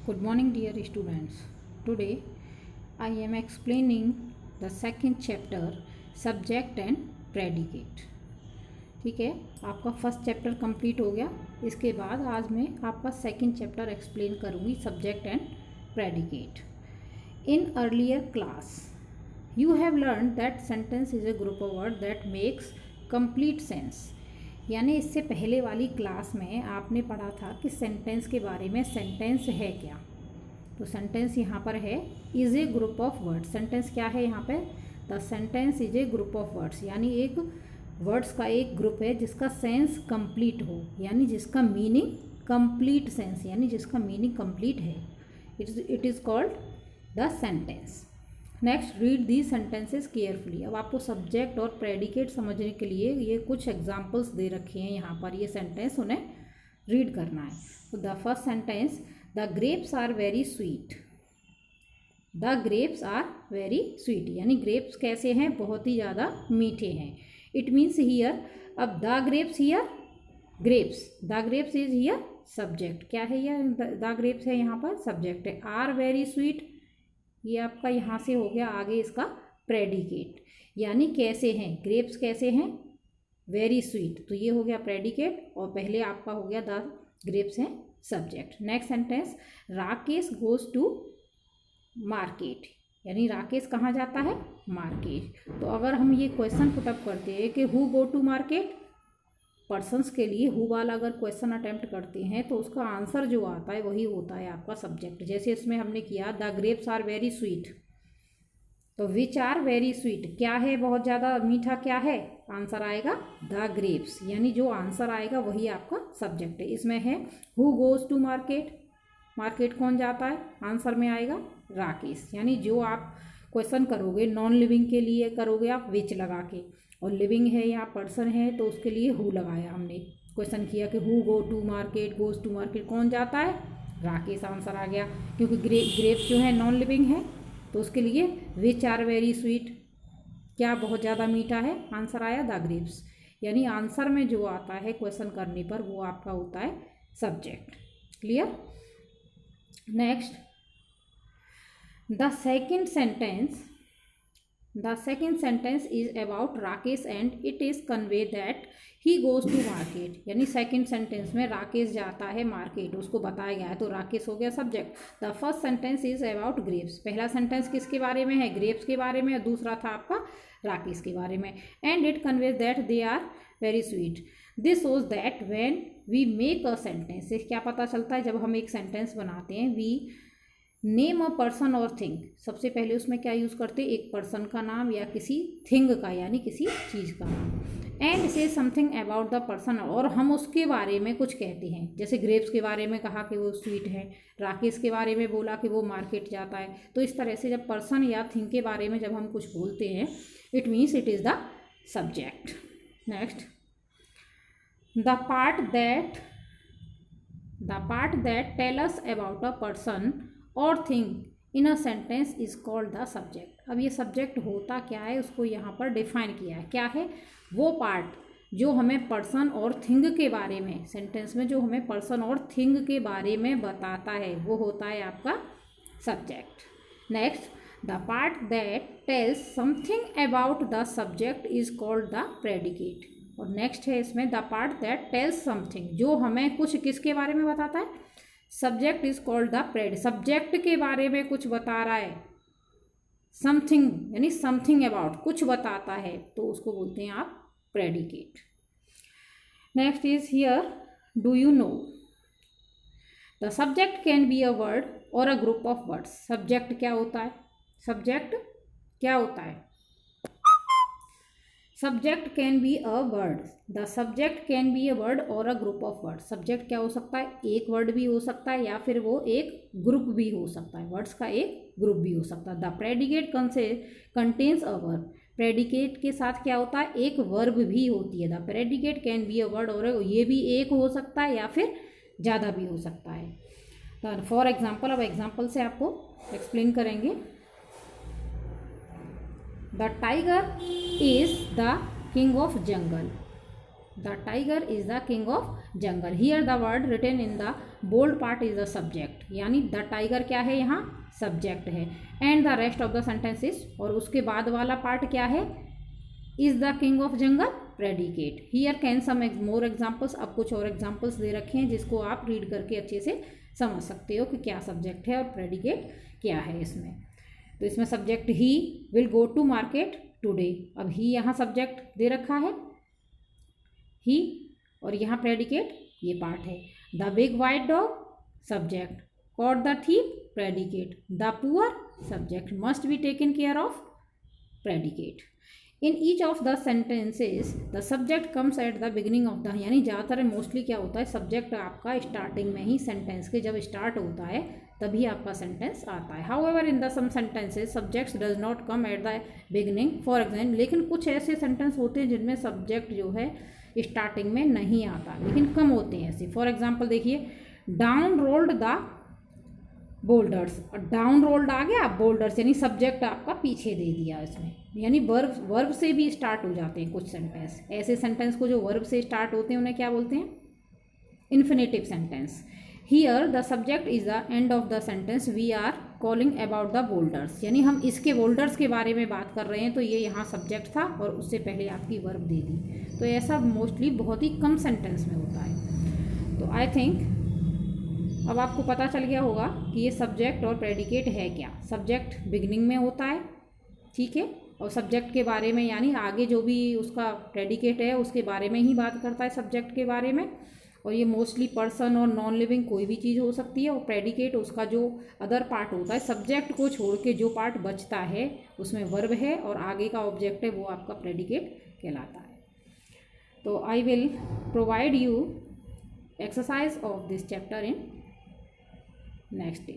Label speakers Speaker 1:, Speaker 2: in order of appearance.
Speaker 1: Good morning, dear students. Today I am explaining the second chapter, subject and predicate. ठीक है, आपका first chapter complete हो गया. इसके बाद आज मैं आपका सेकंड चैप्टर एक्सप्लेन करूँगी, subject and predicate. In earlier class you have learned that sentence is a group of words that makes complete sense. यानी इससे पहले वाली क्लास में आपने पढ़ा था कि सेंटेंस के बारे में. सेंटेंस है क्या? तो सेंटेंस यहाँ पर है is a group of words. Sentence क्या है यहाँ पे? The sentence is a group of words, यानी एक वर्ड्स का एक ग्रुप है जिसका सेंस कंप्लीट हो, यानी जिसका मीनिंग कंप्लीट सेंस, यानी जिसका मीनिंग कंप्लीट है. It is called the sentence. Next, read the sentences carefully. अब आपको सब्जेक्ट और प्रेडिकेट समझने के लिए ये कुछ एग्जांपल्स दे रखे हैं यहाँ पर. ये सेंटेंस उन्हें रीड करना है. तो the first sentence, the grapes are very sweet. The grapes are very sweet, यानी ग्रेप्स कैसे हैं? बहुत ही ज़्यादा मीठे हैं. इट मीन्स हियर, अब the grapes here grapes, the grapes is here subject. क्या है यह? द ग्रेप्स है यहाँ पर सब्जेक्ट है. आर वेरी स्वीट, ये आपका यहाँ से हो गया आगे इसका प्रेडिकेट, यानी कैसे हैं, ग्रेप्स कैसे हैं, वेरी स्वीट. तो ये हो गया प्रेडिकेट और पहले आपका हो गया द ग्रेप्स हैं subject. Next sentence, Rakesh goes to market, यानी राकेश कहाँ जाता है? मार्केट. तो अगर हम ये क्वेश्चन पुटअप करते हैं कि who go to market, persons के लिए हु वाला अगर क्वेश्चन अटेम्प्ट करते हैं तो उसका आंसर जो आता है वही होता है आपका सब्जेक्ट. जैसे इसमें हमने किया the grapes are very sweet, तो विच आर वेरी स्वीट, क्या है बहुत ज़्यादा मीठा, क्या है? आंसर आएगा द ग्रेप्स, यानी जो आंसर आएगा वही आपका सब्जेक्ट है. इसमें है who goes to market, market कौन जाता है? आंसर में आएगा राकेश. यानी जो आप क्वेश्चन करोगे नॉन लिविंग के लिए करोगे आप विच लगा के, और लिविंग है या पर्सन है तो उसके लिए हु लगाया. हमने क्वेश्चन किया कि who go to market, goes to market, कौन जाता है? राकेश. आंसर आ गया. क्योंकि ग्रेप्स जो है नॉन लिविंग है तो उसके लिए विच आर वेरी स्वीट, क्या बहुत ज़्यादा मीठा है? आंसर आया द ग्रेप्स. यानी आंसर में जो आता है क्वेश्चन करने पर वो आपका होता है subject. Clear? Next, the second sentence is about Rakesh and it is convey that he goes to market. यानी सेकेंड सेंटेंस में राकेश जाता है मार्केट, उसको बताया गया है, तो राकेश हो गया subject. The first sentence is about grapes. पहला सेंटेंस किसके बारे में है? ग्रेप्स के बारे में. और दूसरा था आपका राकेश के बारे में. And it conveys that they are very sweet. This shows that when we make a sentence, से क्या पता चलता है? जब हम एक सेंटेंस बनाते हैं, वी नेम अ पर्सन और थिंग. सबसे पहले उसमें क्या यूज़ करते हैं? एक पर्सन का नाम या किसी थिंग का, यानी किसी चीज़ का नाम. एंड से समथिंग अबाउट द पर्सन, और हम उसके बारे में कुछ कहते हैं. जैसे ग्रेप्स के बारे में कहा कि वो स्वीट है, राकेश के बारे में बोला कि वो मार्केट जाता है. तो इस तरह से जब पर्सन या थिंग के बारे में जब हम कुछ बोलते हैं, it means it is the subject. Next, the part that tell us about a person और thing in a sentence is called the subject. अब ये सब्जेक्ट होता क्या है उसको यहाँ पर डिफाइन किया है. क्या है वो पार्ट जो हमें पर्सन और थिंग के बारे में, सेंटेंस में जो हमें पर्सन और थिंग के बारे में बताता है, वो होता है आपका subject. Next, the part that tells something about the subject is called the predicate. और नेक्स्ट है इसमें the part that tells something, जो हमें कुछ किसके बारे में बताता है? Subject is called the pred. Subject के बारे में कुछ बता रहा है, समथिंग यानी समथिंग अबाउट, कुछ बताता है, तो उसको बोलते हैं आप predicate. Next is here, do you know. The subject can be a word और a group of words. Subject क्या होता है? सब्जेक्ट क्या होता है? Subject can be a word. The subject can be a word और a group of word. Subject क्या हो सकता है? एक वर्ड भी हो सकता है या फिर वो एक ग्रुप भी हो सकता है, वर्ड्स का एक ग्रुप भी हो सकता है. The predicate contains a verb. Predicate के साथ क्या होता है? एक वर्ब भी होती है. The predicate can be a word, और ये भी एक हो सकता है या फिर ज़्यादा भी हो सकता है. तो फॉर एग्जाम्पल, अब एग्जाम्पल से आपको एक्सप्लेन करेंगे. The tiger is the king of jungle. The tiger is the king of jungle. Here the word written in the bold part is the subject, यानी द टाइगर क्या है यहाँ, subject है, and the rest of the sentence is, और उसके बाद वाला part क्या है, is the king of jungle, predicate. Here can some more examples, अब कुछ और एग्जाम्पल्स दे रखे हैं जिसको आप रीड करके अच्छे से समझ सकते हो कि क्या सब्जेक्ट है और प्रेडिकेट क्या है इसमें। तो इसमें subject he will go to market today, अब ही यहाँ सब्जेक्ट दे रखा है ही, और यहाँ प्रेडिकेट ये पार्ट है। The big white dog subject, caught the thief predicate, the poor subject, must be taken care of predicate. In each of the sentences the subject comes at the beginning of the, यानी ज़्यादातर mostly क्या होता है, subject आपका starting में ही sentence के जब start होता है तभी आपका सेंटेंस आता है। However in the some sentences subjects does not come at the beginning, for example, लेकिन कुछ ऐसे सेंटेंस होते हैं जिनमें सब्जेक्ट जो है स्टार्टिंग में नहीं आता, लेकिन कम होते हैं ऐसे। फॉर एग्जाम्पल देखिए, डाउन रोल्ड द बोल्डर्स, और डाउन रोल्ड आ गया, बोल्डर्स यानी सब्जेक्ट आपका पीछे दे दिया इसमें, यानी वर्ब से भी स्टार्ट हो जाते हैं कुछ सेंटेंस। ऐसे सेंटेंस को जो वर्ब से स्टार्ट होते हैं उन्हें क्या बोलते हैं, infinitive sentence. Here the subject is the end of the sentence, we are calling about the boulders, यानी हम इसके बोल्डर्स के बारे में बात कर रहे हैं, तो ये यहाँ सब्जेक्ट था और उससे पहले आपकी वर्ब दे दी। तो ऐसा मोस्टली बहुत ही कम सेंटेंस में होता है। तो आई थिंक अब आपको पता चल गया होगा कि ये सब्जेक्ट और प्रेडिकेट है क्या। सब्जेक्ट बिगिनिंग में होता है, ठीक है, और सब्जेक्ट के बारे में यानी आगे जो भी उसका प्रेडिकेट है उसके बारे में ही बात करता है सब्जेक्ट के बारे में, और ये मोस्टली पर्सन और नॉन लिविंग कोई भी चीज़ हो सकती है। और प्रेडिकेट उसका जो अदर पार्ट होता है, सब्जेक्ट को छोड़ के जो पार्ट बचता है उसमें वर्ब है और आगे का ऑब्जेक्ट है, वो आपका प्रेडिकेट कहलाता है। तो I will provide you exercise of this chapter in next day.